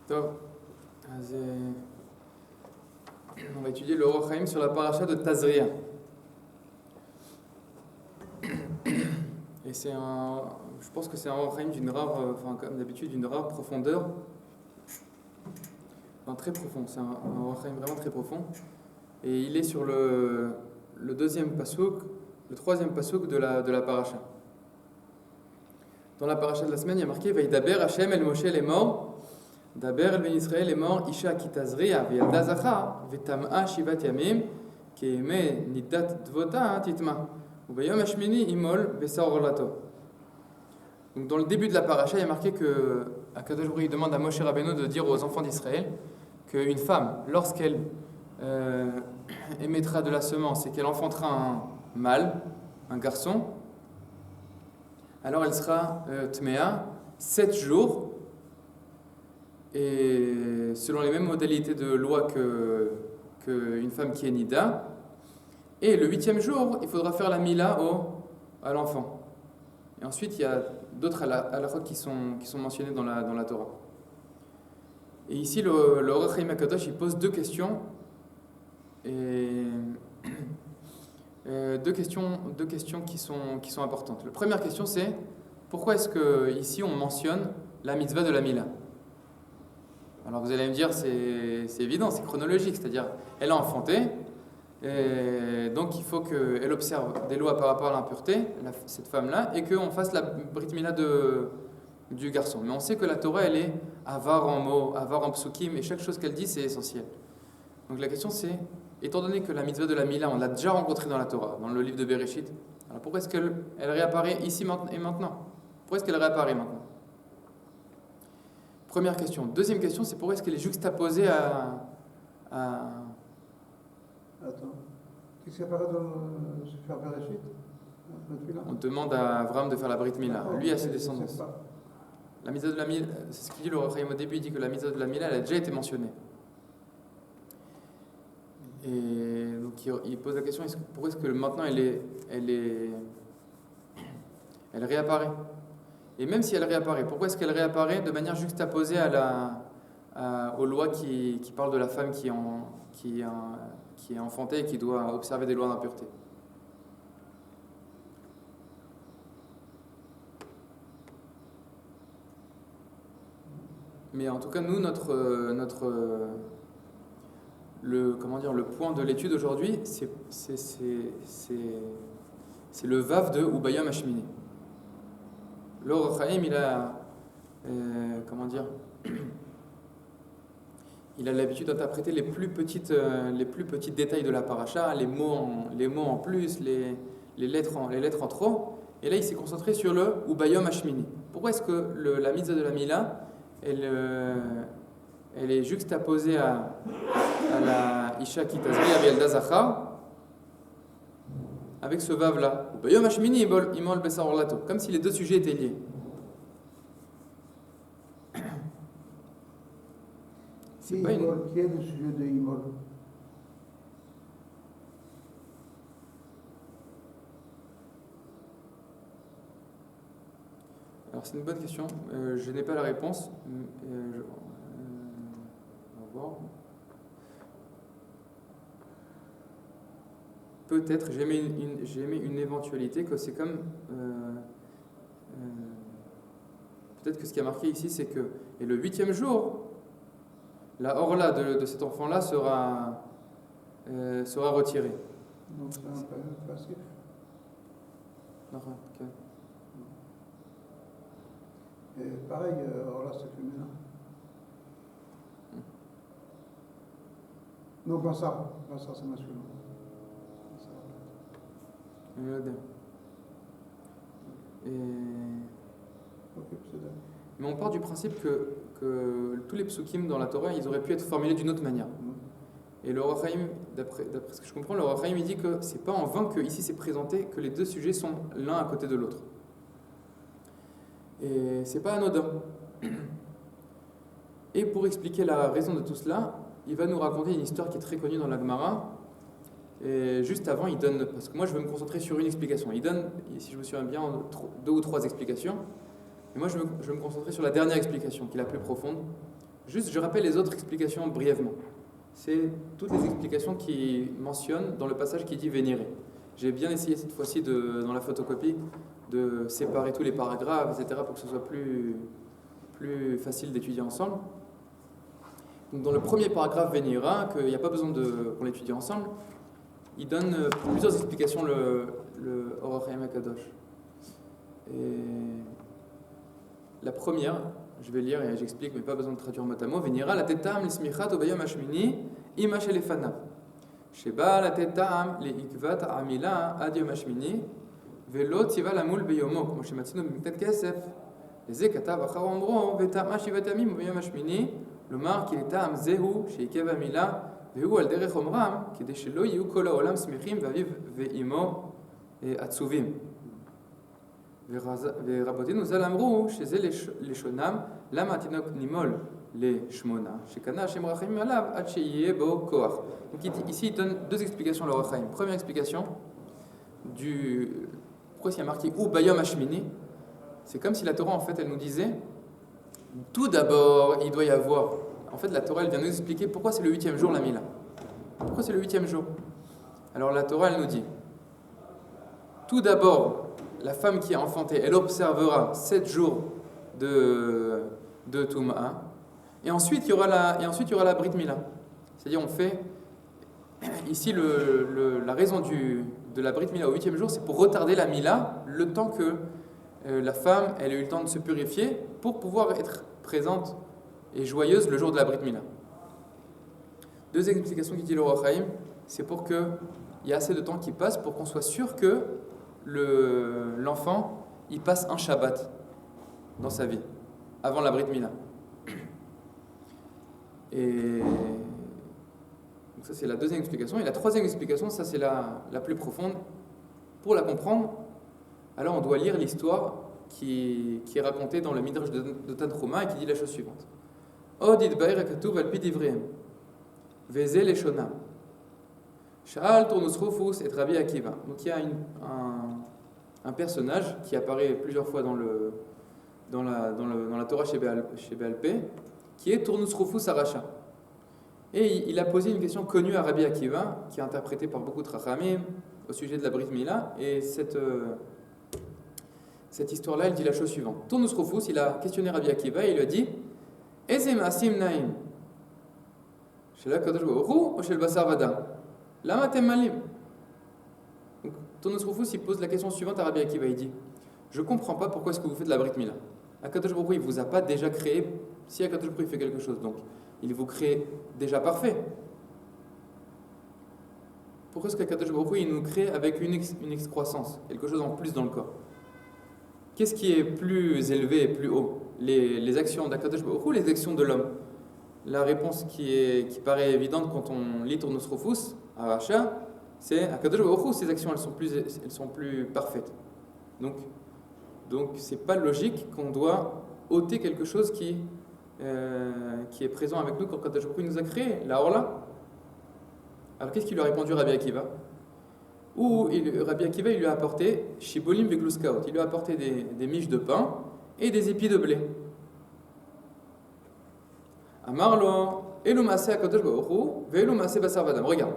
Top. On va étudier le Orach Chaim sur la paracha de Tazria. Et je pense que c'est un Orach Chaim d'une rare, comme d'habitude, d'une rare profondeur. Très profond, c'est un Orach Chaim vraiment très profond. Et il est sur le deuxième pasuk, le troisième pasuk de la paracha. Dans la paracha de la semaine, il y a marqué Vaïdaber Hashem el Moshe les morts. Daber el ben Israël est mort, Isha ki tazria, ve'yalda zacha, ve'tam'a shivat yamim, ke'eme nidat dvota titma, u'bayom hashmini imol besa orlato. Donc dans le début de la paracha, il y a marqué que Akadosh Baruch Hu demande à Moshe Rabbeinu de dire aux enfants d'Israël qu'une femme, lorsqu'elle émettra de la semence et qu'elle enfantera un mâle, un garçon, alors elle sera tméa 7 jours. Et selon les mêmes modalités de loi qu'une femme qui est nida. Et le 8e jour, il faudra faire la mila à l'enfant. Et ensuite, il y a d'autres halachot qui sont mentionnés dans la Torah. Et ici, le Orach Chaim HaKadosh, il pose deux questions. Et deux questions qui sont importantes. La première question, c'est pourquoi est-ce qu'ici on mentionne la mitzvah de la mila? Alors vous allez me dire, c'est évident, c'est chronologique, c'est-à-dire elle a enfanté, et donc il faut qu'elle observe des lois par rapport à l'impureté, cette femme-là, et qu'on fasse la brit mila du garçon. Mais on sait que la Torah, elle est avar en mots, avar en psukim, et chaque chose qu'elle dit, c'est essentiel. Donc la question c'est, étant donné que la mitzvah de la mila, on l'a déjà rencontrée dans la Torah, dans le livre de Bereshit, alors pourquoi est-ce qu'elle réapparaît ici et maintenant? Pourquoi est-ce qu'elle réapparaît maintenant? Première question. Deuxième question, c'est pourquoi est-ce qu'elle est juxtaposée à... Attends. Qu'est-ce qui apparaît dans Sefer Bereshit? On demande à Abraham de faire la brit mila. Lui a ses descendants. La mitzvah de la mila, c'est ce qu'il dit le Orach Chaim au début, il dit que la mitzvah de la mila, elle a déjà été mentionnée. Et donc il pose la question, pourquoi est-ce que maintenant elle réapparaît? Et même si elle réapparaît, pourquoi est-ce qu'elle réapparaît de manière juxtaposée aux lois qui parlent de la femme qui est enfantée et qui doit observer des lois d'impureté? Mais en tout cas, nous, le point de l'étude aujourd'hui, c'est le vav de Ubayam Hashmini. L'Orach Chaim, il a l'habitude d'interpréter les plus petits détails de la paracha, les mots en plus, les lettres en trop. Et là, il s'est concentré sur le Ubayom Hashmini. Pourquoi est-ce que la mitzvah de la Mila, elle est juxtaposée à la Isha ki tazria ve'yalda zacha avec ce vav là, Ubayom Hashmini imol besa orlato, comme si les deux sujets étaient liés. Qui est le sujet de imol? Alors c'est une bonne question, je n'ai pas la réponse. On va voir. Peut-être, j'ai mis une éventualité que c'est comme... peut-être que ce qui a marqué ici, c'est que... Et le 8e jour, la orla de cet enfant-là sera retirée. Donc c'est un passif. Okay. Et pareil, orla c'est féminin. Non, pas ça c'est masculin. Mais on part du principe que tous les psukim dans la Torah, ils auraient pu être formulés d'une autre manière. Et le Orach Chaim, d'après ce que je comprends, le Orach Chaim, il dit que c'est pas en vain que ici c'est présenté que les deux sujets sont l'un à côté de l'autre. Et c'est pas anodin. Et pour expliquer la raison de tout cela, il va nous raconter une histoire qui est très connue dans la Gemara. Et juste avant, il donne, parce que moi je vais me concentrer sur une explication. Il donne, si je me souviens bien, 2 ou 3 explications. Et moi je vais me concentrer sur la dernière explication, qui est la plus profonde, Juste, je rappelle les autres explications brièvement. C'est toutes les explications qui mentionnent dans le passage qui dit vénérer. J'ai bien essayé cette fois-ci, dans la photocopie, de séparer tous les paragraphes, etc., pour que ce soit plus facile d'étudier ensemble. Donc, dans le premier paragraphe vénéra, qu'il n'y a pas besoin qu'on l'étudie ensemble, il donne plusieurs explications, le Or HaChaim HaKadosh. Et la première, je vais lire et j'explique, mais pas besoin de traduire mot à mot. Vénéra, la tetam, l'ismichat, obayom hashmini, imash elefanav. Sheba, la tetam, l'ikvat, amila, adiom hashmini, velo tiva la moule beyomo, comme chez Matzino, bimtet kesef. Les ekatav, achar ombro, vetam, ashivatamim, obayom hashmini, lomar, qu'il est tam, zehu, sheikev amila, והוא על דרך אומרם, כדי שלא יהיו כל העולם שמחים ואביו ואימו עצובים. ורבותינו ז"ל אמרו שזה לשונם, למה התינוק נימול לשמונה, שקנה השם רחמים עליו עד שיהיה בו כוח. Donc ici il donne deux explications à l'Or HaChaim. Première explication, pourquoi il y a marqué ou Bayom Hashmini, c'est comme si la Torah en fait elle nous disait, tout d'abord il doit y avoir. En fait, la Torah, elle vient nous expliquer pourquoi c'est le 8e jour la Mila. Pourquoi c'est le 8e jour? Alors la Torah, elle nous dit, tout d'abord, la femme qui a enfanté, elle observera 7 jours de Touma, et ensuite il y aura la Brit Mila. C'est-à-dire, on fait, ici, la raison de la Brit Mila au 8e jour, c'est pour retarder la Mila, le temps que la femme, elle a eu le temps de se purifier, pour pouvoir être présente et joyeuse le jour de la Brit Mila. Deuxième explication qui dit l'Or HaChaim, c'est pour qu'il y ait assez de temps qui passe pour qu'on soit sûr que l'enfant il passe un Shabbat dans sa vie, avant la Brit Mila. Et donc ça c'est la deuxième explication. Et la troisième explication, ça c'est la plus profonde. Pour la comprendre, alors on doit lire l'histoire qui est racontée dans le Midrash de Tanchuma et qui dit la chose suivante. Od idbaer hakatuv al pi divreim, veze leshonam. Sha'al Turnus Rufus et Rabbi Akiva. Donc il y a un personnage qui apparaît plusieurs fois dans la Torah chez Baal Pé, qui est Turnus Rufus Aracha. Et il a posé une question connue à Rabbi Akiva, qui est interprétée par beaucoup de Chachamim au sujet de la Brit Mila. Et cette histoire-là, elle dit la chose suivante. Turnus Rufus, il a questionné Rabbi Akiva et il lui a dit Eze ma'asim naim shel HaKadosh Baruch Hu ou shel basar vadam lama atem malim. Donc Turnus Rufus il pose la question suivante à Rabbi Akiva, il dit je comprends pas pourquoi est-ce que vous faites la Brit Mila. HaKadosh Baruch Hu il vous a pas déjà créé. Si HaKadosh Baruch Hu il fait quelque chose, donc il vous crée déjà parfait. Pourquoi est-ce qu'HaKadosh Baruch Hu il nous crée avec une excroissance, quelque chose en plus dans le corps? Qu'est-ce qui est plus élevé et plus haut, les actions d'HaKadosh Baruch Hu ou les actions de l'homme? La réponse qui paraît évidente quand on lit Turnus Rufus à Racha, c'est HaKadosh Baruch Hu, ses actions elles sont plus parfaites. Donc c'est pas logique qu'on doit ôter quelque chose qui est présent avec nous quand HaKadosh Baruch Hu nous a créé, la Orla. Alors qu'est-ce qu'il lui a répondu Rabbi Akiva? Rabbi Akiva il lui a apporté Shibolim vegluskaot, il lui a apporté des miches de pain et des épis de blé. Amarlo, Elu Maaseh HaKadosh Baruch Hu, Ve'elu Maaseh Basar Vadam. Regarde,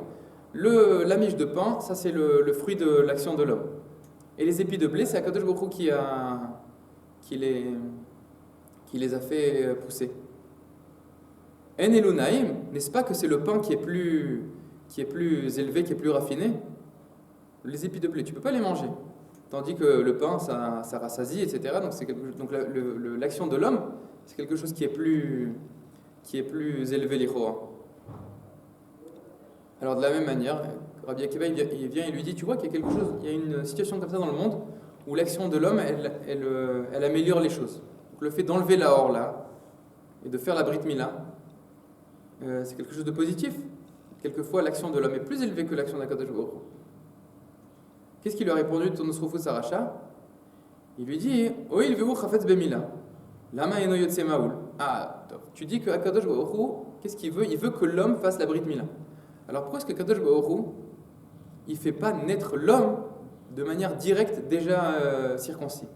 la miche de pain, ça c'est le fruit de l'action de l'homme. Et les épis de blé, c'est HaKadosh Baruch Hu qui les a fait pousser. En Elu Naim, n'est-ce pas que c'est le pain qui est plus élevé, qui est plus raffiné? Les épis de blé, tu ne peux pas les manger. Tandis que le pain, ça rassasie, etc. Donc l'action de l'homme, c'est quelque chose qui est plus élevé, l'Ichora. Alors de la même manière, Rabbi Akiva il vient et lui dit, tu vois qu'il y a quelque chose, il y a une situation comme ça dans le monde où l'action de l'homme, elle améliore les choses. Donc le fait d'enlever la Orla et de faire la Brit Mila, c'est quelque chose de positif. Quelquefois, l'action de l'homme est plus élevée que l'action d'HaKadosh Baruch Hu. Qu'est-ce qu'il lui a répondu Turnus Rufus Aracha? Il lui dit Oil ve'u chafetz bemila. Lama eno yotze ma'ul. Ah, tu dis que HaKadosh Baruch Hu, qu'est-ce qu'il veut? Il veut que l'homme fasse la Brit Mila. Alors pourquoi est-ce que HaKadosh Baruch Hu, il ne fait pas naître l'homme de manière directe déjà circoncis?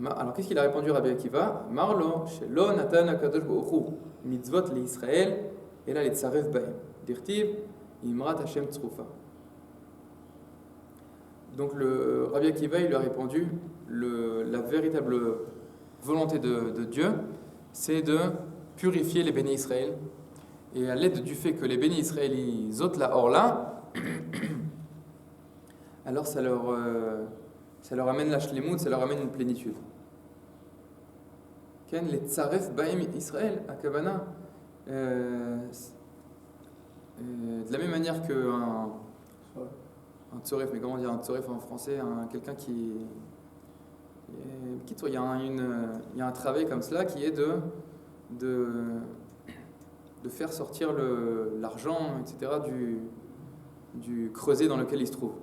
Alors qu'est-ce qu'il a répondu Rabbi Akiva? Marlo, shelo natan hakadosh baruch hu mitzvot liIsraël ela letzaref bahem. Dirtiv imrat Hashem tzrufa. Donc le Rabbi Akiva il lui a répondu la véritable volonté de Dieu, c'est de purifier les bénis Israël. Et à l'aide du fait que les bénis Israël ils ôtent la orla, alors ça leur amène la shlemut, ça leur amène une plénitude. Ken les tzaref bahem Israël akavana. De la même manière qu'un tzoref, mais comment dire un tzoref en français, quelqu'un qui il y a un travail comme cela qui est de faire sortir l'argent, etc., du creuset dans lequel il se trouve.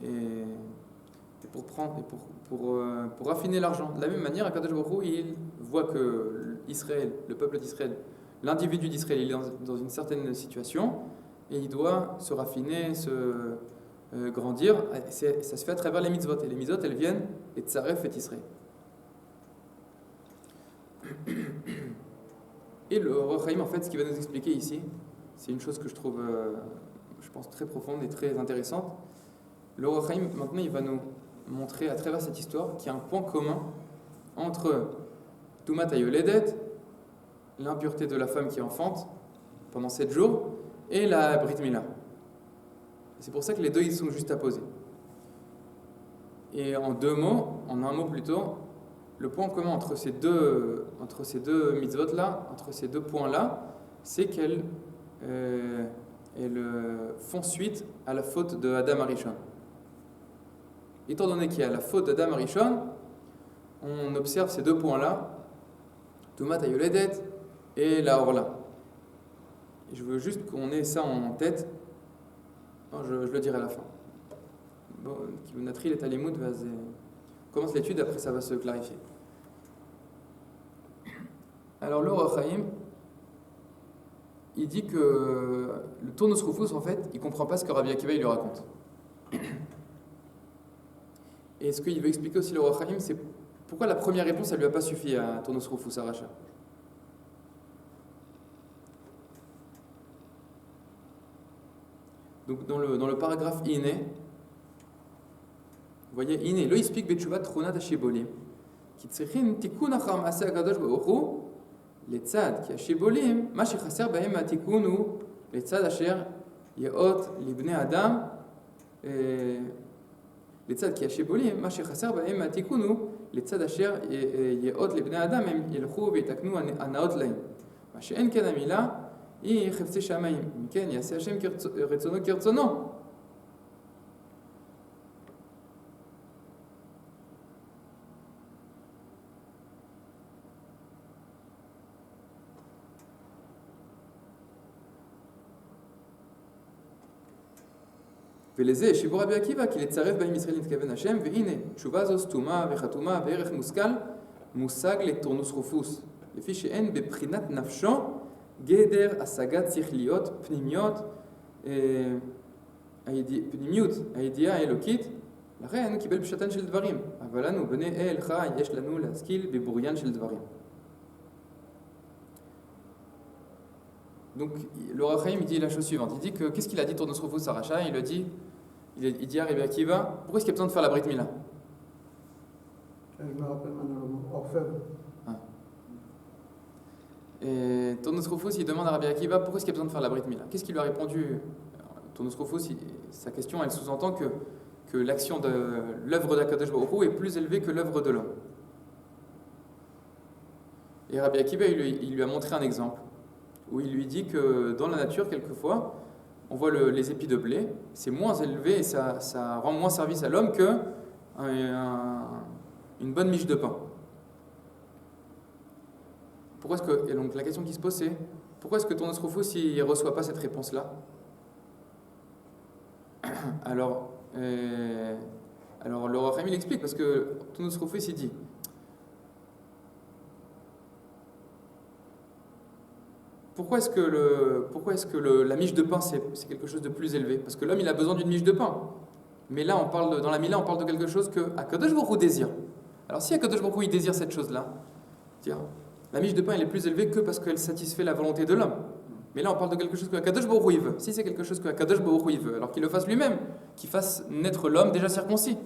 Et pour raffiner l'argent. De la même manière, Akadosh Baruch Hu, il voit que Israël, le peuple d'Israël, l'individu d'Israël, il est dans une certaine situation et il doit se raffiner, se grandir. Ça se fait à travers les mitzvot. Et les mitzvot, elles viennent et Tzaref et Israël. Et le Or HaChaim, en fait, ce qu'il va nous expliquer ici, c'est une chose que je trouve, je pense, très profonde et très intéressante. Le Or HaChaim, maintenant, il va nous montrer à travers cette histoire qu'il y a un point commun entre Tumat HaYoledet, l'impureté de la femme qui enfante pendant 7 jours, et la Brit Mila. C'est pour ça que les deux ils sont juste à poser. Et en un mot plutôt, le point commun entre ces deux mitzvot-là, entre ces deux points-là, c'est qu'elles font suite à la faute de Adam Arishon. Étant donné qu'il y a la faute d'Adam Arishon, on observe ces deux points-là, Tumat HaYoledet et la Orla. Et je veux juste qu'on ait ça en tête. Non, je le dirai à la fin. Bon, Natri et Talimud commence l'étude, après ça va se clarifier. Alors le Or HaChaim, il dit que le Tournos Rufus, en fait, il ne comprend pas ce que Rabbi Akiva il lui raconte. Et ce qu'il veut expliquer aussi le Or HaChaim, c'est pourquoi la première réponse, elle lui a pas suffi à Tournos Rufus, à Racha. Donc dans le paragraphe Iné, vous voyez, Iné, lo explique Betchuvat Tchunat Hashibolim, qui tzrichin tikun achar maaseh HaKadosh Baruch Hu, letzad ki Hashibolim, ma shechaser bahem hatikun hu, letzad asher yeot libnei Adam, letzad ki Hashibolim, ma shechaser bahem hatikun hu, letzad asher yeot libnei Adam, הם ילכו ויתקנו הנאות להם. מה שאין כן המילה, היא חפצי שמיים, מכן יעשה השם רצונו כרצונו. ולזה שיבור רבי עקיבא כי לצרף בהם ישראל נתכוון השם, והנה תשובה זו סתומה וחתומה בערך מושכל מושג לטורנוס רופוס, לפי שאין בבחינת נפשו גדר השגת שכליות פנימיות הידיעה האלוקית, לכן קיבל פשטן של דברים, אבל לנו בני אל חי יש לנו להשכיל בבוריין של דברים. Donc le Or HaChaim il dit la chose suivante, il dit que qu'est-ce qu'il a dit Tournos Rufus à Racha, il dit à Rabbi Akiva, pourquoi est-ce qu'il y a besoin de faire la Brit Mila? Je me rappelle maintenant le mot orfèvre. Et Tournos Rufus il demande à Rabbi Akiva pourquoi est-ce qu'il y a besoin de faire la Brit Mila. Qu'est-ce qu'il lui a répondu? Tournos Rufus, sa question elle sous-entend que l'action de l'œuvre d'Akadosh Baruch Hu est plus élevée que l'œuvre de l'homme. Et Rabbi Akiva il lui a montré un exemple où il lui dit que dans la nature quelquefois on voit les épis de blé, c'est moins élevé et ça rend moins service à l'homme que une bonne miche de pain. Et donc la question qui se pose c'est pourquoi est-ce que Tournos Rufus il reçoit pas cette réponse-là? Alors le Or HaChaim il explique parce que Tournos Rufus il dit pourquoi est-ce que la miche de pain c'est quelque chose de plus élevé? Parce que l'homme il a besoin d'une miche de pain. Mais là dans la Mila on parle de quelque chose que Akadosh Baruch Hu désire. Alors si Akadosh Baruch Hu, il désire cette chose-là, dire la miche de pain elle est plus élevée que parce qu'elle satisfait la volonté de l'homme. Mais là on parle de quelque chose que Akadosh Baruch Hu il veut. Si c'est quelque chose que Akadosh Baruch Hu il veut, alors qu'il le fasse lui-même, qu'il fasse naître l'homme déjà circoncis.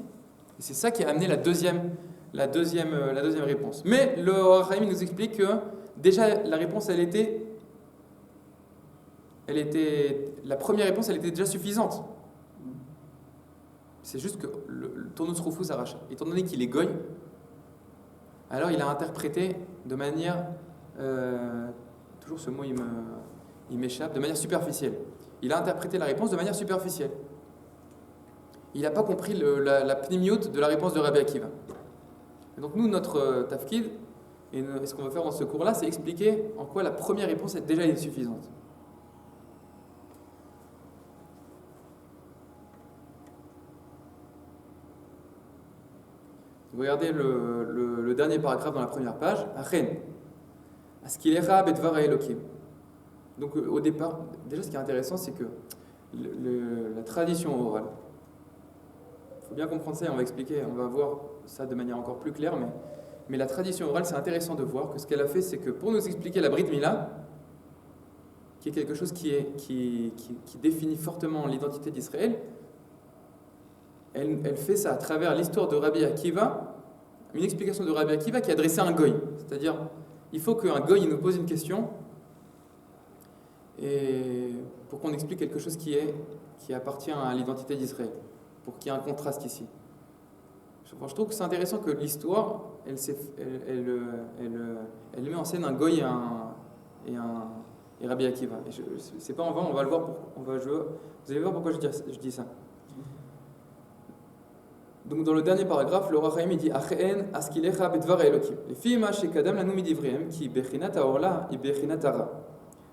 Et c'est ça qui a amené la deuxième réponse. Mais le Or HaChaim nous explique que déjà la réponse la première réponse elle était déjà suffisante. C'est juste que le Tournus Rufus s'arrache. Étant donné qu'il est goy, alors il a interprété de manière, toujours ce mot il m'échappe, de manière superficielle. Il a interprété la réponse de manière superficielle. Il n'a pas compris la pnimiout de la réponse de Rabbi Akiva. Et donc nous, notre tafkid, et ce qu'on va faire dans ce cours-là, c'est expliquer en quoi la première réponse est déjà insuffisante. Regardez le dernier paragraphe dans la première page. Achen. Askilecha bedvar Elokim. Donc au départ, déjà ce qui est intéressant, c'est que la tradition orale, il faut bien comprendre ça et on va expliquer, on va voir ça de manière encore plus claire, mais la tradition orale, c'est intéressant de voir que ce qu'elle a fait, c'est que pour nous expliquer la Brit Mila, qui est quelque chose qui définit fortement l'identité d'Israël, elle fait ça à travers l'histoire de Rabbi Akiva, une explication de Rabbi Akiva qui est adressée à un goy. C'est-à-dire, il faut qu'un goy nous pose une question et pour qu'on explique quelque chose qui appartient à l'identité d'Israël, pour qu'il y ait un contraste ici. Je trouve que c'est intéressant que l'histoire, elle met en scène un goy et Rabbi Akiva. Et c'est pas en vain, on va le voir. Vous allez voir pourquoi je dis ça. Donc dans le dernier paragraphe, le Or HaChaim dit Achen askilecha bedvar Elokim. Les filles ma shekadam lanu midivreim qui bechinat haorla et bechinat hara.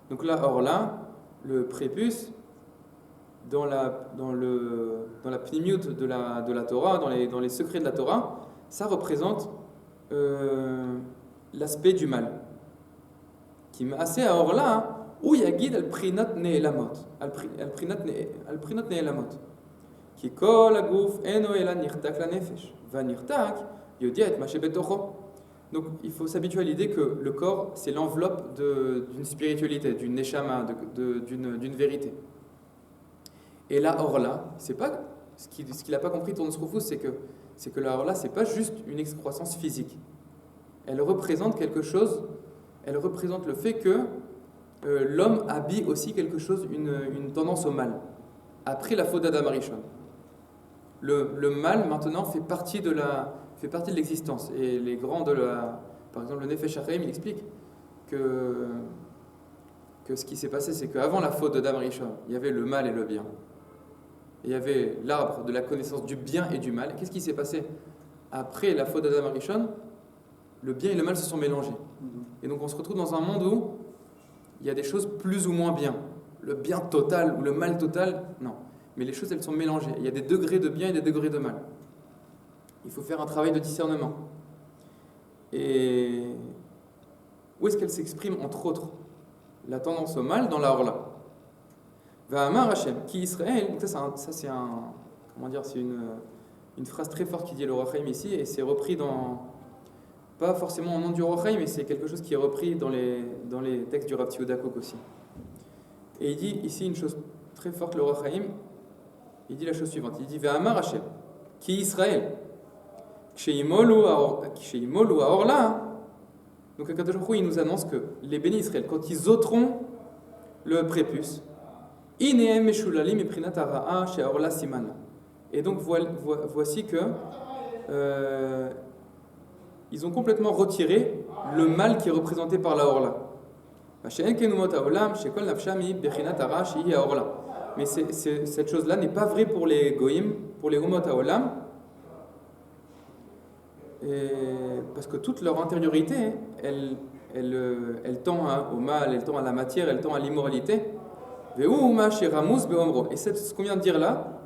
Donc là, orla, le prépuce, dans la pnimiout de la Torah, dans les secrets de la Torah, ça représente l'aspect du mal. Qui m'a assez à orla, où yagid al prinat ne'elamot. Al prinat ne'elamot. Qui kol aguf eno ela nirtak la nefesh. Va nirtak, yodia et maché betocho. Donc il faut s'habituer à l'idée que le corps, c'est l'enveloppe d'une spiritualité, d'une neshama, d'une vérité. Et la orla, c'est pas ce qu'il n'a pas compris Tournus Rufus, c'est que la orla, c'est pas juste une excroissance physique. Elle représente quelque chose. Elle représente le fait que l'homme habille aussi quelque chose, une tendance au mal. Après la faute d'Adam Arishon, le mal maintenant fait partie de l'existence. Et les grands par exemple le Nefesh HaChaim, il explique que ce qui s'est passé, c'est qu'avant la faute d'Adam Arishon, il y avait le mal et le bien. Et il y avait l'arbre de la connaissance du bien et du mal. Qu'est-ce qui s'est passé après la faute d'Adam Arishon? Le bien et le mal se sont mélangés. Et donc on se retrouve dans un monde où il y a des choses plus ou moins bien. Le bien total ou le mal total, non. Mais les choses, elles sont mélangées. Il y a des degrés de bien et des degrés de mal. Il faut faire un travail de discernement. Et où est-ce qu'elle s'exprime, entre autres, la tendance au mal dans la Orla? Va'amar Hashem, qui Israël, ça c'est une phrase très forte qui dit le Or HaChaim ici, et c'est repris pas forcément au nom du Or HaChaim, mais c'est quelque chose qui est repris dans les textes du Rav Tzvi Yehuda Kook aussi. Et il dit ici une chose très forte, le Or HaChaim, il dit la chose suivante, il dit Ve'amar Hashem, qui Israël, Ksheimolu Aorla, donc Akadosh Baruch Hu, il nous annonce que les bénis Israël, quand ils ôteront le prépuce, Inehem Meshulalim Eprinat Hara'a She'aorla Simana. Et donc voici que ils ont complètement retiré le mal qui est représenté par la Orla. Mais cette chose-là n'est pas vraie pour les Goïm, pour les Umot HaOlam, parce que toute leur intériorité, elle tend au mal, elle tend à la matière, elle tend à l'immoralité. Et ce qu'on vient de dire là,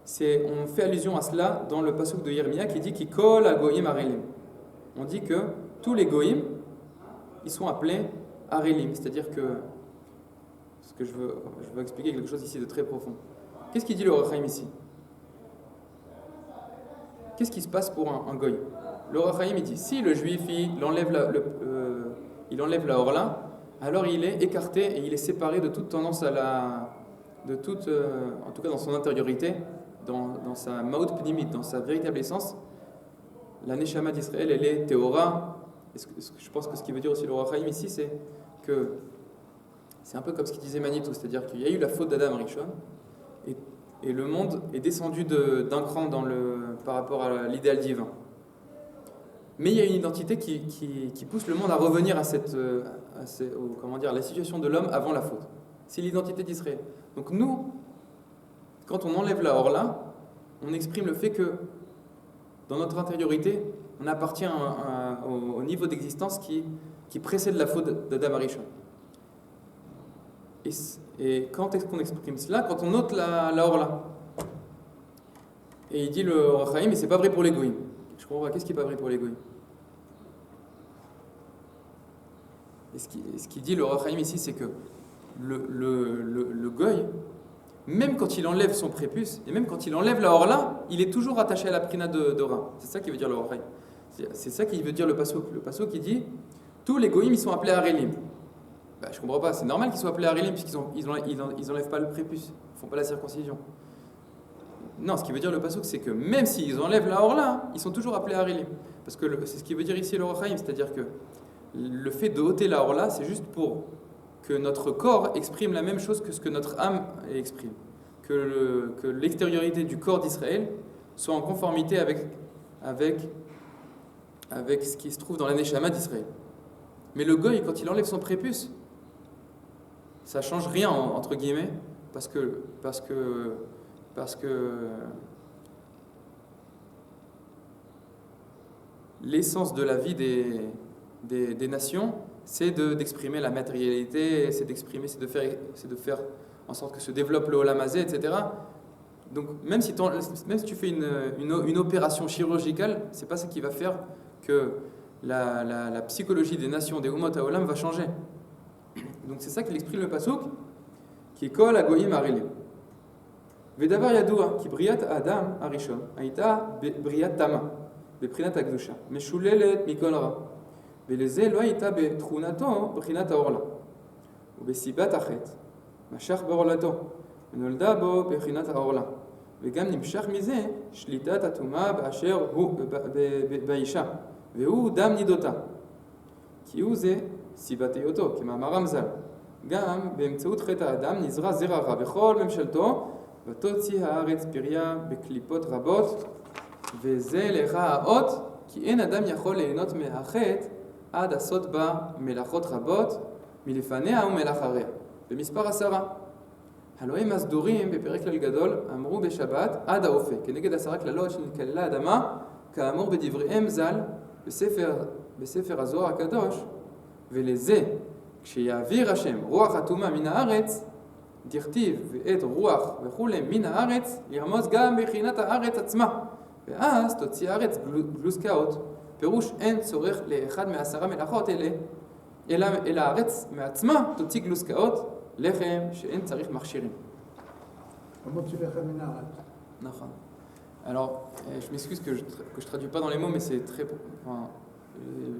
on fait allusion à cela dans le pasuk de Yermia qui dit qui kol agoyim arelim. On dit que tous les goïm, ils sont appelés arelim, c'est-à-dire que je veux expliquer quelque chose ici de très profond. Qu'est-ce qu'il dit le Or HaChaim ici? Qu'est-ce qui se passe pour un goy? Le Ohr HaChaim, il dit, si le juif, il enlève la Orla, alors il est écarté et il est séparé de toute tendance en tout cas dans son intériorité, dans sa Maot Pnimit, dans sa véritable essence. La Neshama d'Israël, elle est Théora. Je pense que ce qui veut dire aussi le Ohr HaChaim ici, c'est que c'est un peu comme ce qu'il disait Manitou, c'est-à-dire qu'il y a eu la faute d'Adam Rishon, et le monde est descendu d'un cran par rapport à l'idéal divin. Mais il y a une identité qui pousse le monde à revenir à la situation de l'homme avant la faute. C'est l'identité d'Israël. Donc nous, quand on enlève la Orla, on exprime le fait que dans notre intériorité, on appartient au niveau d'existence qui précède la faute d'Adam Arishon. Et quand est-ce qu'on exprime cela? Quand on ôte la Orla. Et il dit le Ohr HaChaim, mais c'est pas vrai pour les goïms. Je comprends pas, qu'est-ce qui n'est pas vrai pour les goïms? Et ce qu'il dit le Ohr HaChaim ici, c'est que le goy, même quand il enlève son prépuce, et même quand il enlève la Orla, il est toujours attaché à la prina de Ra. C'est ça qui veut dire le Ohr HaChaim. C'est ça qui veut dire le pasuk. Le pasuk qui dit, tous les goïms, ils sont appelés Arélim. Je comprends pas, c'est normal qu'ils soient appelés Arélim puisqu'ils enlèvent pas le prépuce, ils font pas la circoncision. Non, ce qui veut dire le pasuk, c'est que même s'ils enlèvent la Orla, ils sont toujours appelés Arélim. Parce que c'est ce qui veut dire ici le Ohr HaChaim, c'est-à-dire que le fait de ôter la Orla, c'est juste pour que notre corps exprime la même chose que ce que notre âme exprime. Que l'extériorité du corps d'Israël soit en conformité avec ce qui se trouve dans la Neshama d'Israël. Mais le goy, quand il enlève son prépuce, ça change rien, entre guillemets, parce que l'essence de la vie des nations, c'est d'exprimer la matérialité, c'est de faire en sorte que se développe le Olam Hazé, etc. Donc même si tu fais une opération chirurgicale, c'est pas ça qui va faire que la psychologie des nations, des Umot HaOlam va changer. Donc c'est ça qu'il exprime le pasuk, qui est Kol HaGoyim Arelim. Vedavar Yadoua, qui Briat Adam Arishon, Aïta Briat Tama, Beprinat Akdusha, Meshulelet Mikol Ra, Veleze Lo Aïta Betrunato, Beprinat Aorla, Ubesibat Achet, Mashach Baorlato, Nolda Bo Beprinat Aorla, Vegam Nimshach Mize, Shlitat Atuma Basher Baisha, Veu Dam Nidota, qui use Sibateyoto, qui m'a maramzal. גם באמצעות חטא האדם נזרע זרע רע בכל ממשלתו ותוציא הארץ פריה בקליפות רבות וזה לך האות כי אין אדם יכול ליהנות מהחטא עד עשות בה מלאכות רבות מלפניה ומלאחריה במספר 10 הלוא הם הסדורים בפרק כלל גדול אמרו בשבת עד האופה כנגד 10 כללות שנתכללה האדמה כאמור בדבריהם ז"ל בספר הזוהר הקדוש ולזה כשיעביר השם רוח הטומאה מן הארץ, דכתיב ואת רוח וכולי מן הארץ, ירמוז גם בחינת הארץ עצמה, ואז תוציא הארץ גלוסקאות. פירוש אין צורך לאחד מ10 מלאכות אלה, אלא הארץ מעצמה תוציא גלוסקאות, לחם שאין צריך מכשירים. נכון. Alors, je m'excuse que je traduis pas dans les mots, mais c'est très...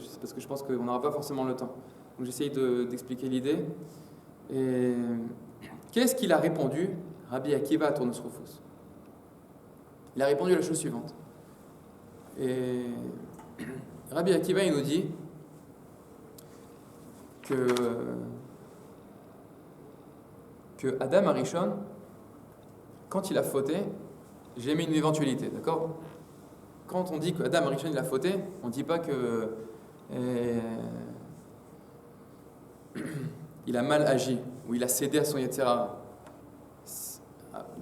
c'est parce que je pense qu'on n'aura pas forcément le temps. Donc j'essaye d'expliquer l'idée. Et qu'est-ce qu'il a répondu Rabbi Akiva à Tournos Rufus? Il a répondu la chose suivante. Et Rabbi Akiva, il nous dit que Adam Arishon, quand il a fauté, j'ai mis une éventualité, d'accord? Quand on dit qu'Adam Arishon il a fauté, on ne dit pas que il a mal agi, ou il a cédé à son Yetzirah.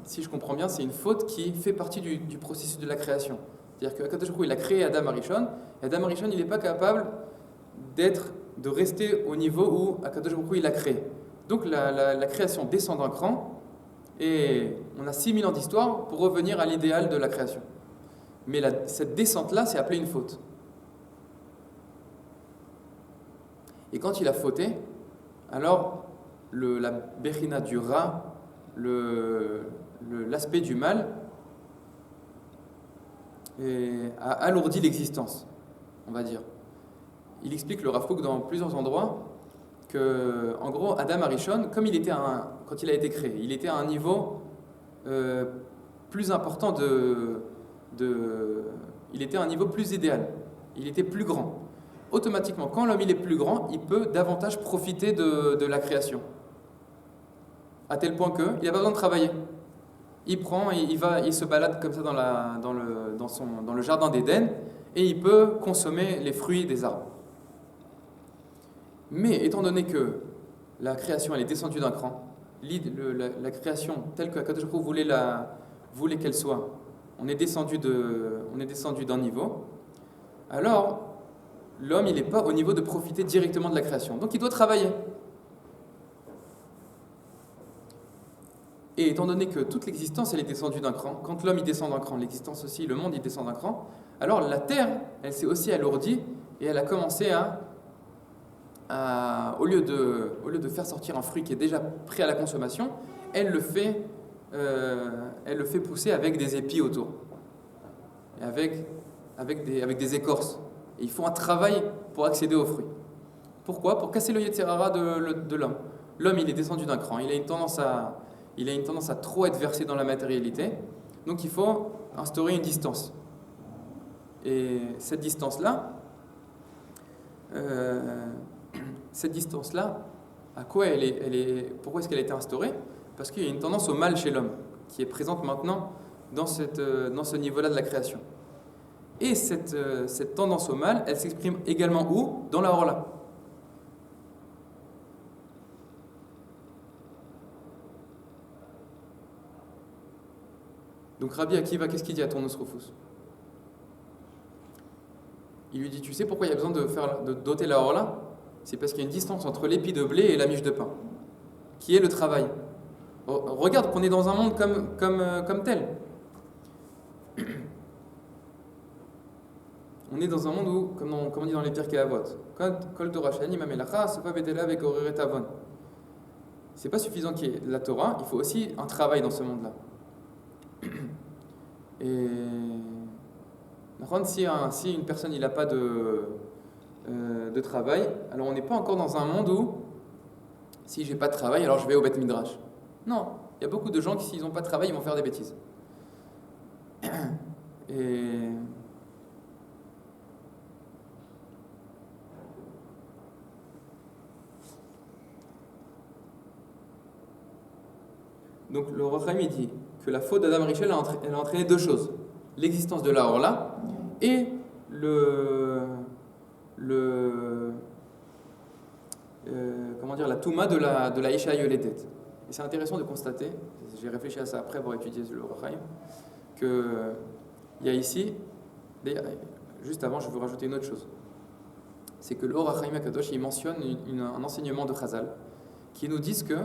Si je comprends bien, c'est une faute qui fait partie du processus de la création. C'est-à-dire qu'Akadosh Baruch Hu, il a créé Adam Arishon, et Adam Arishon, il n'est pas capable de rester au niveau où Akadosh Baruch Hu, il a créé. Donc la création descend d'un cran, et on a 6000 ans d'histoire pour revenir à l'idéal de la création. Mais cette descente-là, c'est appelé une faute. Et quand il a fauté, alors la Bechina du Ra, l'aspect du mal, a alourdi l'existence. on va dire. Il explique le Rav Kook dans plusieurs endroits que, en gros, Adam Arishon, comme quand il a été créé, il était à un niveau plus important il était à un niveau plus idéal. Il était plus grand. Automatiquement, quand l'homme il est plus grand, il peut davantage profiter de la création. À tel point qu'il n'a pas besoin de travailler. Il prend, il se balade comme ça dans le jardin d'Éden et il peut consommer les fruits des arbres. Mais étant donné que la création elle est descendue d'un cran, la création telle que Akadosh Baruch Hu voulait qu'elle soit, on est descendu d'un niveau, alors l'homme il n'est pas au niveau de profiter directement de la création. Donc il doit travailler. Et étant donné que toute l'existence elle est descendue d'un cran, quand l'homme il descend d'un cran, l'existence aussi, le monde il descend d'un cran, alors la terre elle s'est aussi alourdie et elle a commencé au lieu de faire sortir un fruit qui est déjà prêt à la consommation, elle le fait pousser avec des épis autour, et avec des écorces. Et il faut un travail pour accéder aux fruits. Pourquoi ? Pour casser le Yetzer Hara de l'homme. L'homme il est descendu d'un cran, il a une tendance à trop être versé dans la matérialité, donc il faut instaurer une distance. Et cette distance-là, pourquoi est-ce qu'elle a été instaurée ? Parce qu'il y a une tendance au mal chez l'homme, qui est présente maintenant dans ce niveau-là de la création. Et cette tendance au mal, elle s'exprime également où ? Dans la Orla. Donc Rabbi Akiva, qu'est-ce qu'il dit à Tournos Rufus ? Il lui dit, tu sais pourquoi il y a besoin de doter la Orla ? C'est parce qu'il y a une distance entre l'épi de blé et la miche de pain, qui est le travail. Regarde qu'on est dans un monde comme tel. On est dans un monde où, comme on dit dans les Pirkei Avot, Kol Torah she'ani mamelacha, sefa betela ve'koreret avon. C'est pas suffisant qu'il y ait la Torah, il faut aussi un travail dans ce monde-là. Et si une personne n'a pas de travail, alors on n'est pas encore dans un monde où si j'ai pas de travail, alors je vais au Beth Midrash. Non, il y a beaucoup de gens qui s'ils n'ont pas de travail, ils vont faire des bêtises. Et donc le Rosh Chaim dit que la faute d'Adam Rishon elle a entraîné deux choses. L'existence de la Orla et la Touma de la Isha Yoledet. Et c'est intéressant de constater, j'ai réfléchi à ça après pour étudier le Rosh Chaim, qu'il y a ici, juste avant je veux rajouter une autre chose. C'est que le Rosh Chaim Akadosh il mentionne un enseignement de Chazal qui nous dit que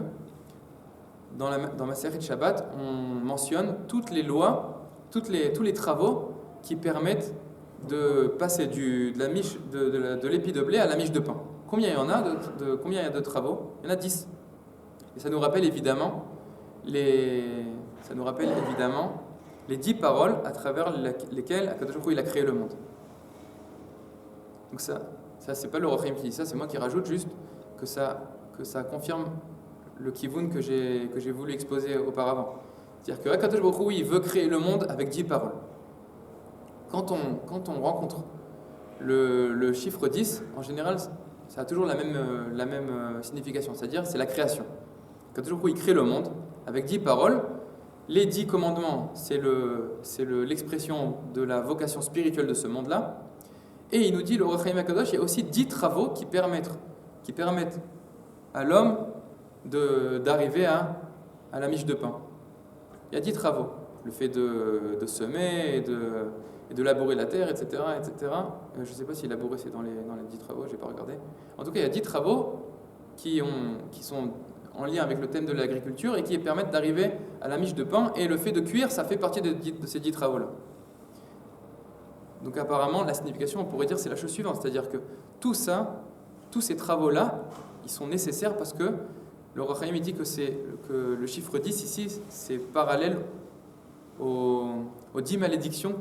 dans Masechet Shabbat, on mentionne toutes les lois, tous les travaux qui permettent de passer de l'épi de blé à la miche de pain. Combien il y en a de travaux ? Il y en a 10. Et ça nous rappelle évidemment les 10 paroles à travers lesquelles Akadosh Baruch Hu il a créé le monde. Donc ça c'est pas le Rosh Chaim qui dit ça, c'est moi qui rajoute juste que ça confirme le kivun que j'ai voulu exposer auparavant. C'est-à-dire que Akadosh Baruch Hu il veut créer le monde avec 10 paroles. Quand on rencontre le chiffre 10, en général, ça a toujours la même signification, c'est-à-dire c'est la création. Akadosh Baruch Hu il crée le monde avec 10 paroles. Les 10 commandements, c'est l'expression de la vocation spirituelle de ce monde-là. Et il nous dit, le Rosh Chaim Akadosh, il y a aussi 10 travaux qui permettent à l'homme d'arriver à la miche de pain. Il y a 10 travaux. Le fait de semer et de labourer la terre, etc. etc. Je ne sais pas si labourer c'est dans les 10 travaux, je n'ai pas regardé. En tout cas, il y a 10 travaux qui sont en lien avec le thème de l'agriculture et qui permettent d'arriver à la miche de pain. Et le fait de cuire, ça fait partie de ces 10 travaux-là. Donc apparemment, la signification, on pourrait dire, c'est la chose suivante. C'est-à-dire que tous ces travaux-là, ils sont nécessaires parce que le Rosh Chaim dit que le chiffre 10 ici, c'est parallèle aux 10 malédictions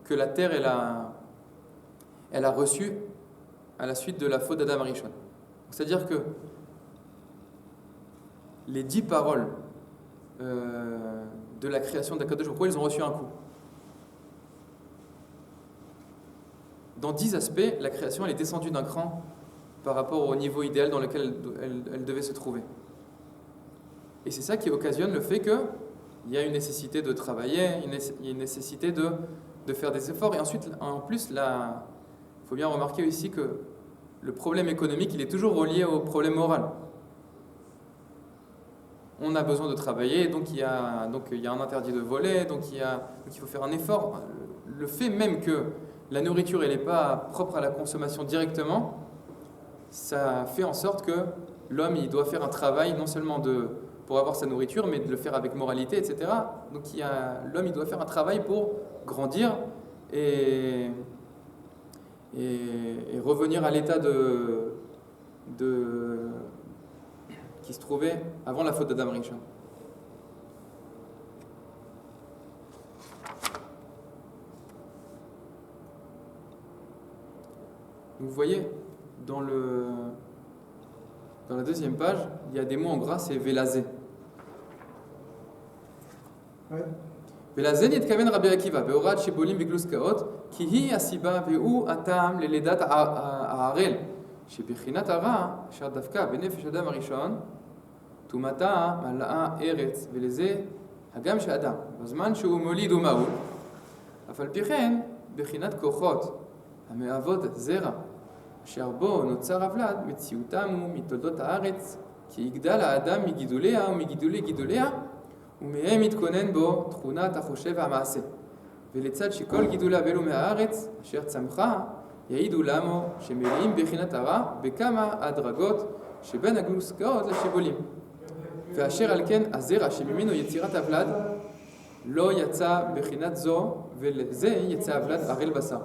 que la terre elle a reçu à la suite de la faute d'Adam Arishon. C'est-à-dire que les 10 paroles de la création d'Akadosh Baruch Hu, ils ont reçu un coup. Dans 10 aspects, la création elle est descendue d'un cran par rapport au niveau idéal dans lequel elle devait se trouver. Et c'est ça qui occasionne le fait qu'il y a une nécessité de travailler, il y a une nécessité de faire des efforts. Et ensuite, en plus, il faut bien remarquer ici que le problème économique, il est toujours relié au problème moral. On a besoin de travailler, donc il y a un interdit de voler, donc il faut faire un effort. Le fait même que la nourriture elle n'est pas propre à la consommation directement, ça fait en sorte que l'homme il doit faire un travail non seulement pour avoir sa nourriture, mais de le faire avec moralité, etc. Donc l'homme il doit faire un travail pour grandir et revenir à l'état qui se trouvait avant la faute d'Adam Rishon. Vous voyez, dans la deuxième page, il y a des mots en gras, c'est Velazé. ולזה נתכוון רבי עקיבא, בהוראת שיבולים בגלוס קאות, כי היא הסיבה והוא הטעם ללידת הערל, שבחינת הרע, אשר דווקא בנפש אדם הראשון, טומאתה מלאה ארץ, ולזה הגם שאדם, בזמן שהוא מוליד ומהול, אף על פי כן, בחינת כוחות המהוות זרע, אשר בו נוצר הוולד, מציאותם הוא מתולדות הארץ, כי יגדל האדם מגידוליה ומגידולי גידוליה, ומהם מתכונן בו תכונת החושב והמעשה. ולצד שכל גידולה ואלו מהארץ, אשר צמחה, יעידו למו שמלאים בחינת הרע בכמה הדרגות שבין הגלוסקאות לשיבולים. ואשר על כן הזרע שממנו יצירת הוולד לא יצא בחינת זו, ולזה יצא הוולד ערל בשר.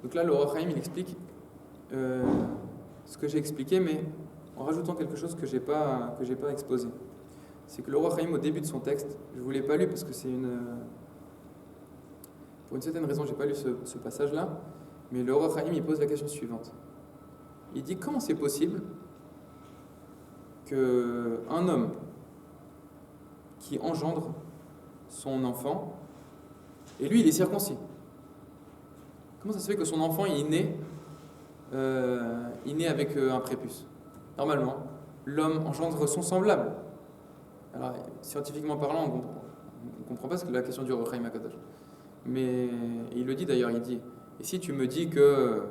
Donc là, le Or HaChaim, il explique ce que j'ai expliqué, mais en rajoutant quelque chose que j'ai pas exposé. C'est que le Or HaChaim, au début de son texte, je ne vous l'ai pas lu parce que pour une certaine raison, je n'ai pas lu ce passage-là, mais le Or HaChaim, il pose la question suivante. Il dit comment c'est possible qu'un homme qui engendre son enfant, et lui, il est circoncis. Comment ça se fait que son enfant il est né avec un prépuce? Normalement, l'homme engendre son semblable. Alors, scientifiquement parlant, on ne comprend pas ce que la question du Or HaChaim HaKadosh. Mais il le dit d'ailleurs, il dit, et si tu me dis que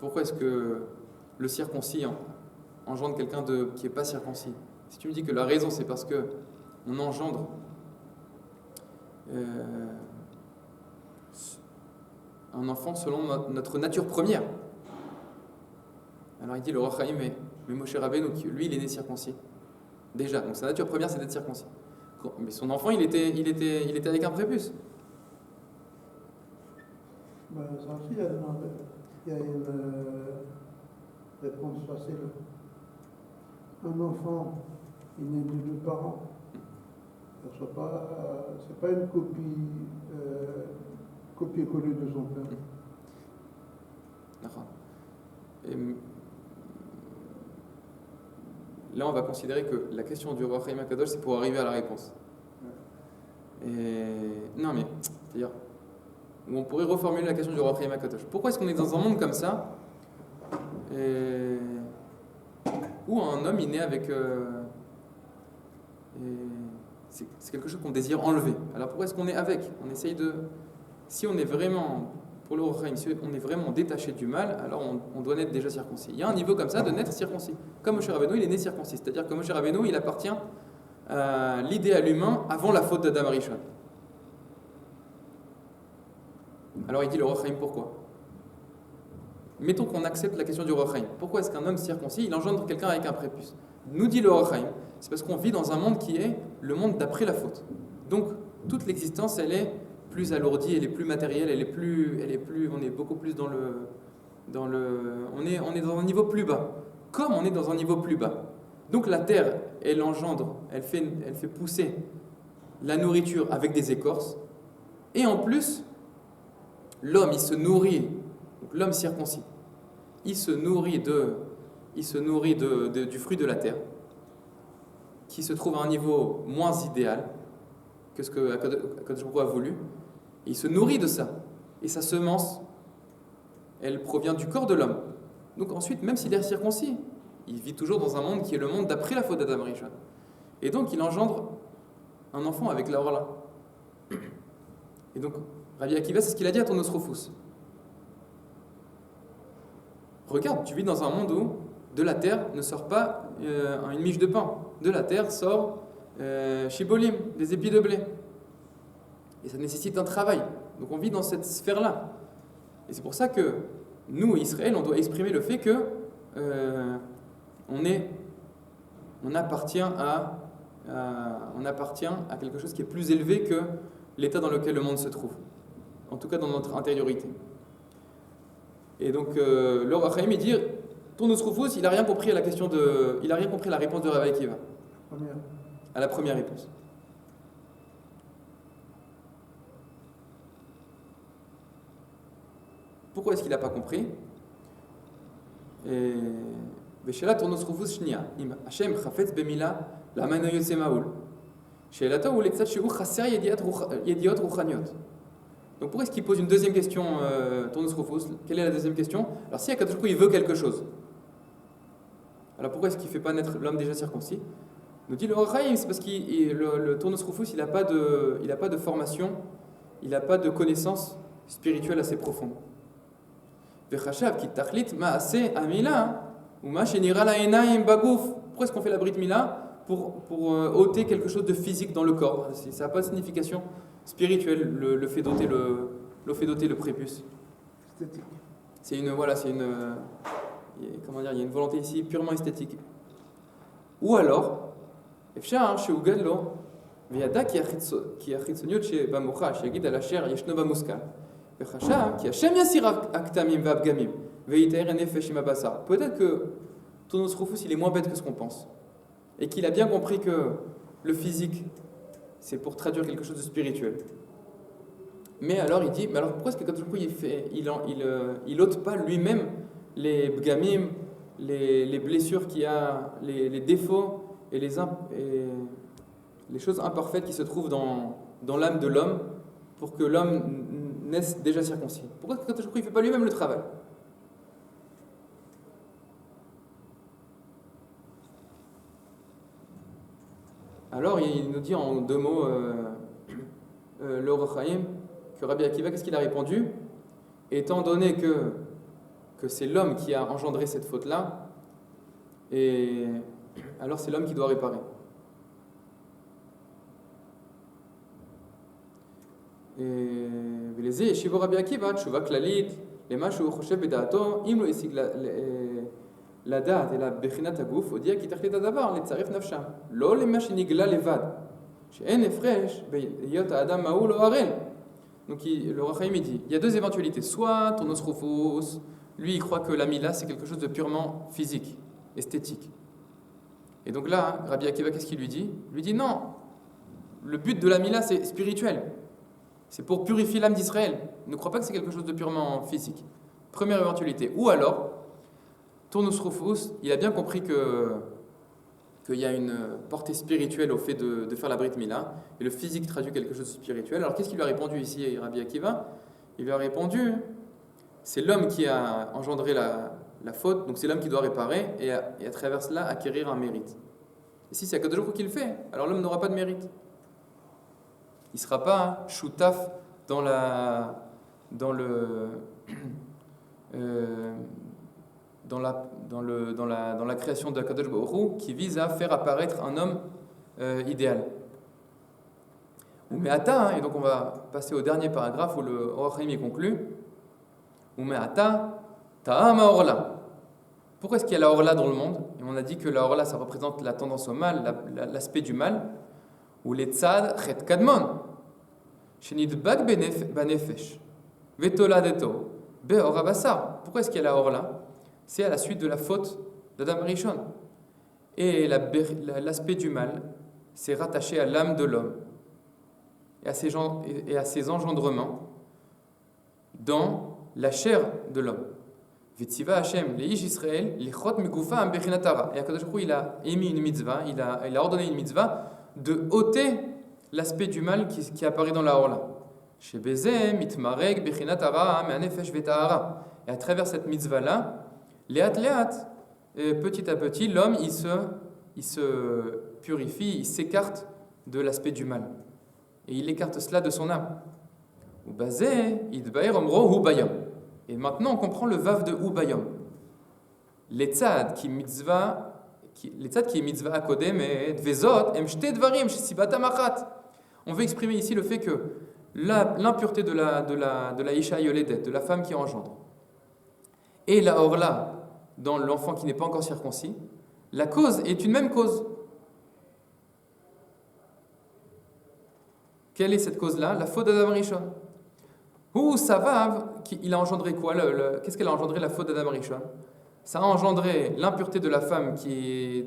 pourquoi est-ce que le circoncis engendre quelqu'un qui n'est pas circoncis? Si tu me dis que la raison c'est parce que on engendre un enfant selon notre nature première. Alors il dit le Or HaChaim, mais Moshe Rabbeinu, lui il est né circoncis. Déjà, donc sa nature première c'est d'être circoncis. Mais son enfant il était avec un prépuce. Ça aussi, il y a une réponse facile. Un enfant, il est né de deux parents. C'est pas une copier-coller de son père. D'accord. Là, on va considérer que la question du Or HaChaim HaKadosh, c'est pour arriver à la réponse. Non, mais, c'est-à-dire, on pourrait reformuler la question du Or HaChaim HaKadosh. Pourquoi est-ce qu'on est dans un monde comme ça, où un homme est né avec... c'est quelque chose qu'on désire enlever. Alors pourquoi est-ce qu'on est avec? On essaye de... Si on est vraiment... Pour le Or HaChaim, si on est vraiment détaché du mal, alors on doit naître déjà circoncis. Il y a un niveau comme ça de naître circoncis. Comme Moshe Rabbeinu, il est né circoncis. C'est-à-dire que Moshe Rabbeinu, il appartient à l'idéal humain avant la faute d'Adam Arishon. Alors il dit le Or HaChaim, pourquoi? Mettons qu'on accepte la question du Or HaChaim. Pourquoi est-ce qu'un homme circoncis, il engendre quelqu'un avec un prépuce? Nous dit le Or HaChaim, c'est parce qu'on vit dans un monde qui est le monde d'après la faute. Donc toute l'existence, elle est plus alourdie, elle est plus matérielle, on est beaucoup plus on est dans un niveau plus bas. Comme on est dans un niveau plus bas. Donc la terre, elle engendre, elle fait pousser la nourriture avec des écorces, et en plus, l'homme, il se nourrit, donc l'homme circoncis, il se nourrit du fruit de la terre, qui se trouve à un niveau moins idéal que ce que Akadosh Baruch Hu a voulu, et il se nourrit de ça. Et sa semence, elle provient du corps de l'homme. Donc ensuite, même s'il est circoncis, il vit toujours dans un monde qui est le monde d'après la faute d'Adam Rishon. Et donc il engendre un enfant avec la Orla. Et donc, Rabbi Akiva, c'est ce qu'il a dit à ton Osrophus. Regarde, tu vis dans un monde où de la terre ne sort pas une miche de pain. De la terre sort shibolim, des épis de blé. Et ça nécessite un travail. Donc on vit dans cette sphère-là. Et c'est pour ça que nous, Israël, on doit exprimer le fait que on appartient à quelque chose qui est plus élevé que l'état dans lequel le monde se trouve. En tout cas dans notre intériorité. Et donc le Ohr HaChaim, il dit, ton Osrophus, il n'a rien compris à la réponse de Rabbi Akiva. À la première réponse. Pourquoi est-ce qu'il n'a pas compris? ושאלה תורנוס חופוס שנייה, אם השם חפץ במילה, למה אינו יוצא מהול? שאלתו הוא לצד שהוא חסר ידיעות רוחניות. Donc pourquoi est-ce qu'il pose une deuxième question, Tournus Rufus? Quelle est la deuxième question? Alors si Akadosh Baruch Hu il veut quelque chose, alors pourquoi est-ce qu'il ne fait pas naître l'homme déjà circoncis? Nous dit le Ohr HaChaim, c'est parce que le Tournus Rufus il n'a pas de formation, il n'a pas de connaissance spirituelle assez profonde. Vechashav ki tachlit ma'aseh amila ou ma shenira la'enayim baguf. Pourquoi est-ce qu'on fait la Brit Mila? Pour ôter quelque chose de physique dans le corps. Ça n'a pas de signification spirituelle, le fait d'ôter le prépuce. Esthétique. Il y a une volonté ici purement esthétique. Ou alors, אפשר שהוגד לו וידע כי החיצוניות שבמוחה שיגיד על אשר ישנו במושכל וחשב כי השם יסיר הכתמים והפגמים ויתאר הנפש עם הבשר. Peut-être que Tournus Rufus il est moins bête que ce qu'on pense et qu'il a bien compris que le physique c'est pour traduire quelque chose de spirituel. Mais alors il dit, mais alors pourquoi est-ce que quand il ôte pas lui-même les bgamim, les blessures qu'il y a, les défauts et les choses imparfaites qui se trouvent dans l'âme de l'homme pour que l'homme naisse déjà circoncis? Pourquoi est-ce que quand il ne fait pas lui-même le travail? Alors il nous dit en deux mots le Ohr HaChaim que Rabbi Akiva, qu'est-ce qu'il a répondu? Étant donné que c'est l'homme qui a engendré cette faute-là, et alors c'est l'homme qui doit réparer. ולזה ישיבו רבי עקיבא תשובה כללית למה שהוא חושב בדעתו אם לא השיג לדעת אלא בחינת הגוף הודיע כי תכלית הדבר לצרף נפשם לא למה שנגלה לבד שאין הפרש בהיות האדם מהול או ערל. Donc le Ohr HaChaim dit il y a deux éventualités, soit Tournus Rufus lui il croit que la mila c'est quelque chose de purement physique, esthétique, et donc là Rabbi Akiva qu'est-ce qu'il lui dit? Il lui dit non, le but de la mila c'est spirituel, c'est pour purifier l'âme d'Israël. Ne crois pas que c'est quelque chose de purement physique. Première éventualité. Ou alors Tournus Rufus il a bien compris qu'il y a une portée spirituelle au fait de faire la Brit Mila, et le physique traduit quelque chose de spirituel. Alors qu'est-ce qu'il lui a répondu ici, Rabbi Akiva? Il lui a répondu, c'est l'homme qui a engendré la faute, donc c'est l'homme qui doit réparer, et à travers cela acquérir un mérite. Et si c'est Akadosh Baruch Hu qui le fait, alors l'homme n'aura pas de mérite. Il ne sera pas choutaf dans la création d'Akadosh Baruch Hu qui vise à faire apparaître un homme idéal. Umeata, et donc on va passer au dernier paragraphe où le Ohr HaChaim y conclut. Umeata ta'am ha'orla. Pourquoi est-ce qu'il y a la orla dans le monde? Et on a dit que la orla ça représente la tendance au mal, l'aspect du mal. Ou les tzad chet kadmon shenidbak banefesh vetoladeto be'or habasar. Pourquoi est-ce qu'il y a la orla? C'est à la suite de la faute d'Adam Rishon. Et l'aspect du mal, c'est rattaché à l'âme de l'homme. et à ses engendrements dans la chair de l'homme. Vetziva Hashem, les Ish Israël, les Chot Migufa Ambechinatara. Et Akadosh Baruch Hu, il a émis une mitzvah, il a ordonné une mitzvah de ôter l'aspect du mal qui apparaît dans la Orla. Shebeze mitmarek bechinatara me'anefesh vetahara. Et à travers cette mitzvah-là, léat, petit à petit, l'homme, il se purifie, il s'écarte de l'aspect du mal. Et il écarte cela de son âme. Et maintenant, on comprend le vav de Ubayom. L'etzad qui est mitzvah akodem et dvezot, em shte dvarim, shesibatam achat. On veut exprimer ici le fait que l'impureté de la Isha Yoledet, de la femme qui engendre, et la Orla, dans l'enfant qui n'est pas encore circoncis, la cause est une même cause. Quelle est cette cause-là? La faute d'Adam Rishon. Ou Savav, il a engendré quoi? Qu'est-ce qu'elle a engendré, la faute d'Adam Rishon? Ça a engendré l'impureté de la femme qui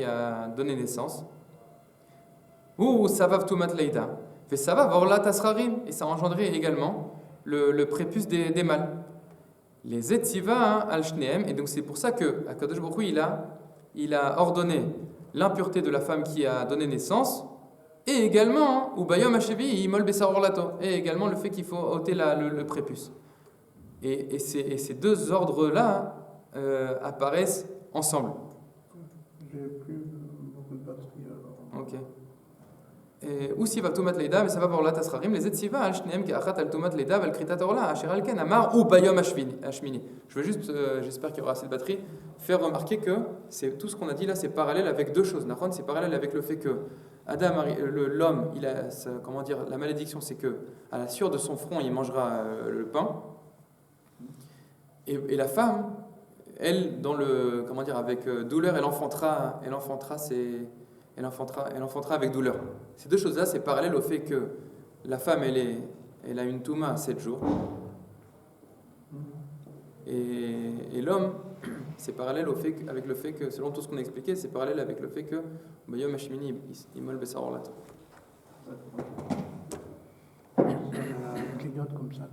a donné naissance. Ou Savav Tumat Leida. Fait Savav Orla Tasrarim. Et ça a engendré également le prépuce des mâles. Les Etziva al Shneem. Et donc c'est pour ça que Akadosh Baruch Hu, il a ordonné l'impureté de la femme qui a donné naissance. Et également, Ubayom Hashevi, Imol Bessar Orlato. Et également le fait qu'il faut ôter le prépuce. Et ces deux ordres-là apparaissent ensemble. J'ai plus beaucoup de batterie alors. Ok. Ou si va tumat leida, mais ça va voir là tasrarim, les etziva al shneem ki achat al tumat leida val kritat orla, asher al ken amar ou bayom ashmini. Je veux juste, j'espère qu'il y aura assez de batterie, faire remarquer que tout ce qu'on a dit là, c'est parallèle avec deux choses. Nachon, c'est parallèle avec le fait que l'homme, il a, comment dire, la malédiction, c'est que à la sueur de son front, il mangera le pain. Et la femme, elle, avec douleur, elle enfantera avec douleur. Ces deux choses-là, c'est parallèle au fait que la femme, elle a une touma à 7 jours. Et l'homme, c'est parallèle avec le fait que, selon tout ce qu'on a expliqué, c'est parallèle avec le fait que Bayom Hashmini, Imol Bessar Orlat. Ça clignote comme ça.